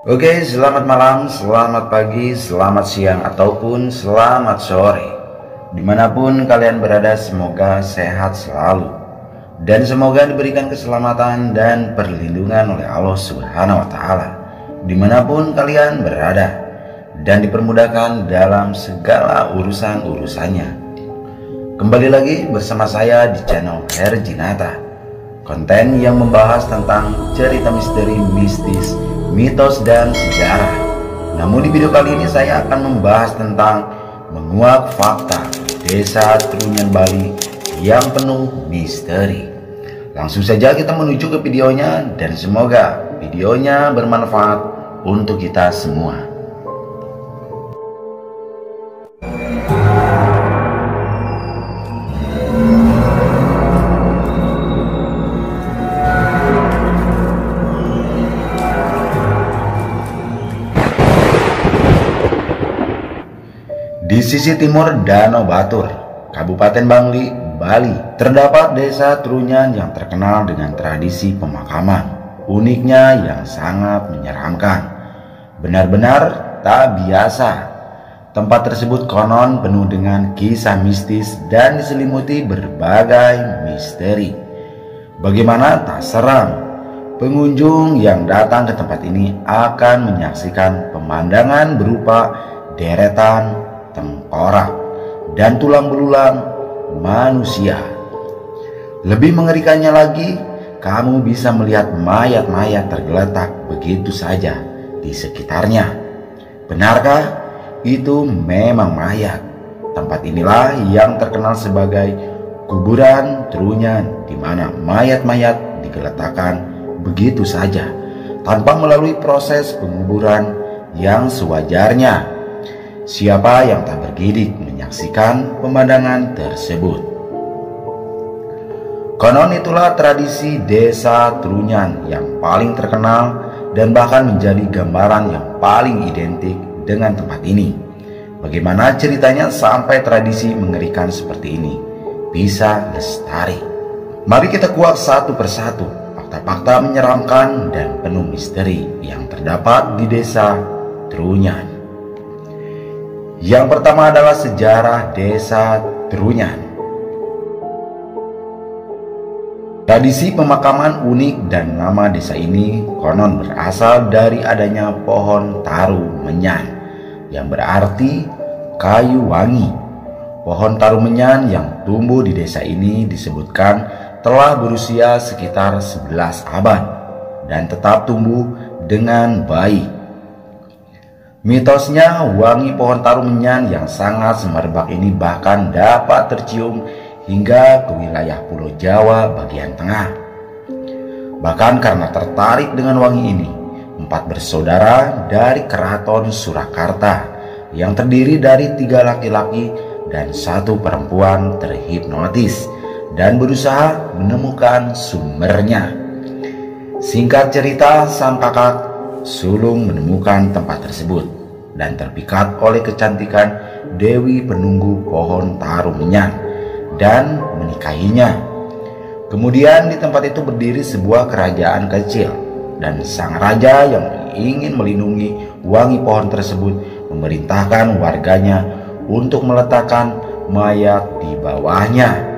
Oke, selamat malam, selamat pagi, selamat siang, ataupun selamat sore. Dimanapun kalian berada, semoga sehat selalu. Dan semoga diberikan keselamatan dan perlindungan oleh Allah Subhanahu wa Ta'ala dimanapun kalian berada, dan dipermudahkan dalam segala urusan-urusannya. Kembali lagi bersama saya di channel Herjinata, konten yang membahas tentang cerita misteri, mistis, mitos, dan sejarah. Namun di video kali ini saya akan membahas tentang menguak fakta desa Trunyan Bali yang penuh misteri. Langsung saja kita menuju ke videonya, dan semoga videonya bermanfaat untuk kita semua. Di sisi timur Danau Batur, Kabupaten Bangli, Bali, terdapat desa Trunyan yang terkenal dengan tradisi pemakaman uniknya yang sangat menyeramkan. Benar-benar tak biasa. Tempat tersebut konon penuh dengan kisah mistis dan diselimuti berbagai misteri. Bagaimana tak seram? Pengunjung yang datang ke tempat ini akan menyaksikan pemandangan berupa deretan tengkorak dan tulang belulang manusia. Lebih mengerikannya lagi, kamu bisa melihat mayat-mayat tergeletak begitu saja di sekitarnya. Benarkah itu memang mayat? Tempat inilah yang terkenal sebagai kuburan Trunyan, di mana mayat-mayat digeletakkan begitu saja tanpa melalui proses penguburan yang sewajarnya. Siapa yang tak bergidik menyaksikan pemandangan tersebut? Konon itulah tradisi desa Trunyan yang paling terkenal dan bahkan menjadi gambaran yang paling identik dengan tempat ini. Bagaimana ceritanya sampai tradisi mengerikan seperti ini bisa lestari? Mari kita kuak satu persatu fakta-fakta menyeramkan dan penuh misteri yang terdapat di desa Trunyan. Yang pertama adalah sejarah desa Trunyan. Tradisi pemakaman unik dan nama desa ini konon berasal dari adanya pohon taru menyan, yang berarti kayu wangi. Pohon taru menyan yang tumbuh di desa ini disebutkan telah berusia sekitar 11 abad dan tetap tumbuh dengan baik. Mitosnya, wangi pohon taru menyan yang sangat semerbak ini bahkan dapat tercium hingga ke wilayah Pulau Jawa bagian tengah. Bahkan karena tertarik dengan wangi ini, 4 bersaudara dari Keraton Surakarta yang terdiri dari 3 laki-laki dan 1 perempuan terhipnotis dan berusaha menemukan sumbernya. Singkat cerita, sang kakak sulung menemukan tempat tersebut dan terpikat oleh kecantikan Dewi penunggu pohon taru menyan dan menikahinya. Kemudian di tempat itu berdiri sebuah kerajaan kecil, dan sang raja yang ingin melindungi wangi pohon tersebut memerintahkan warganya untuk meletakkan mayat di bawahnya.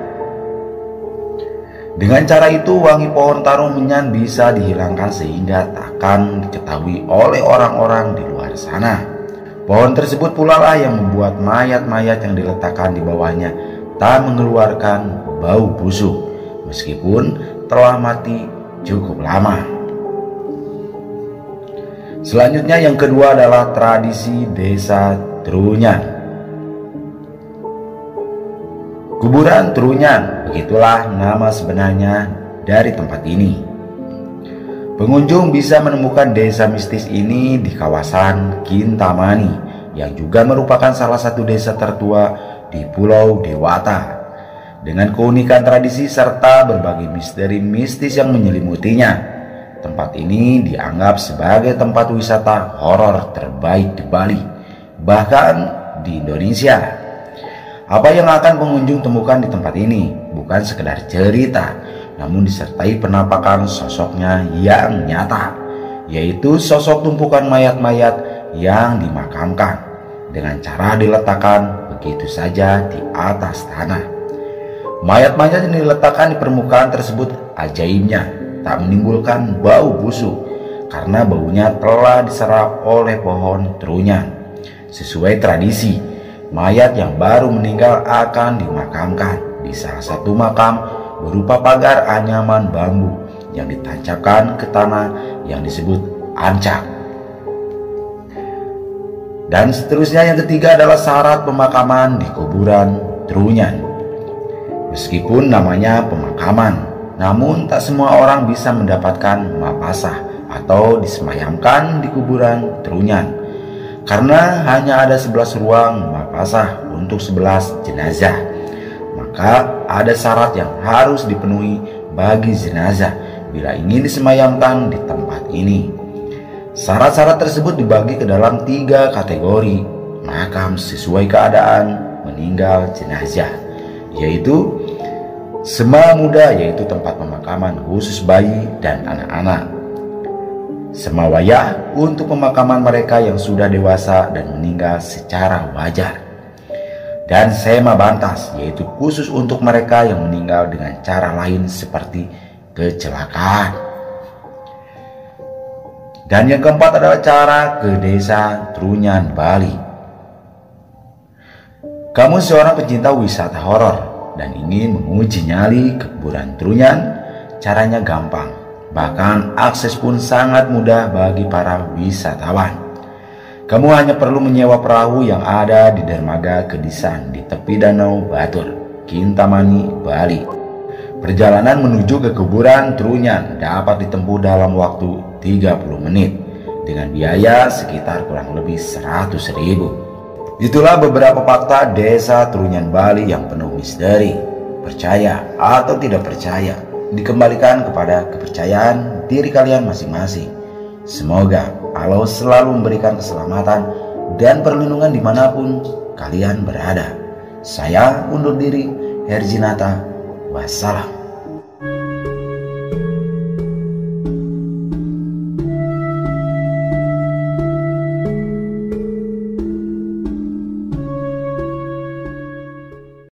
Dengan cara itu wangi pohon taru menyan bisa dihilangkan sehingga takkan diketahui oleh orang-orang di luar sana. Pohon tersebut pula lah yang membuat mayat-mayat yang diletakkan di bawahnya tak mengeluarkan bau busuk meskipun telah mati cukup lama. Selanjutnya yang kedua adalah tradisi desa Trunyan. Kuburan Trunyan, begitulah nama sebenarnya dari tempat ini. Pengunjung bisa menemukan desa mistis ini di kawasan Kintamani, yang juga merupakan salah satu desa tertua di Pulau Dewata, dengan keunikan tradisi serta berbagai misteri mistis yang menyelimutinya. Tempat ini dianggap sebagai tempat wisata horor terbaik di Bali, bahkan di Indonesia. Apa yang akan pengunjung temukan di tempat ini bukan sekedar cerita, namun disertai penampakan sosoknya yang nyata. yaitu sosok tumpukan mayat-mayat yang dimakamkan dengan cara diletakkan begitu saja di atas tanah. Mayat-mayat yang diletakkan di permukaan tersebut ajaibnya tak menimbulkan bau busuk karena baunya telah diserap oleh pohon trunyan. Sesuai tradisi, mayat yang baru meninggal akan dimakamkan di salah satu makam berupa pagar anyaman bambu yang ditancapkan ke tanah yang disebut ancak. Dan seterusnya, yang ketiga adalah syarat pemakaman di kuburan trunyan. Meskipun namanya pemakaman, namun tak semua orang bisa mendapatkan mapasah atau disemayamkan di kuburan trunyan, karena hanya ada 11 ruang mapasah untuk 11 jenazah. Maka ada syarat yang harus dipenuhi bagi jenazah bila ingin disemayamkan di tempat ini. Syarat-syarat tersebut dibagi ke dalam 3 kategori makam sesuai keadaan meninggal jenazah, yaitu sema muda, yaitu tempat pemakaman khusus bayi dan anak-anak. Sema wayah untuk pemakaman mereka yang sudah dewasa dan meninggal secara wajar. Dan sema bantas, yaitu khusus untuk mereka yang meninggal dengan cara lain seperti kecelakaan. Dan yang keempat adalah cara ke desa Trunyan, Bali. Kamu seorang pecinta wisata horor dan ingin menguji nyali ke kuburan trunyan, caranya gampang. Bahkan akses pun sangat mudah bagi para wisatawan. Kamu hanya perlu menyewa perahu yang ada di dermaga Kedisan di tepi Danau Batur, Kintamani, Bali. Perjalanan menuju ke kuburan trunyan dapat ditempuh dalam waktu 30 menit dengan biaya sekitar kurang lebih 100.000. Itulah beberapa fakta desa Trunyan, Bali yang penuh misteri. Percaya atau tidak percaya, dikembalikan kepada kepercayaan diri kalian masing-masing. Semoga Allah selalu memberikan keselamatan dan perlindungan dimanapun kalian berada. Saya undur diri, Herjinata. Wassalam.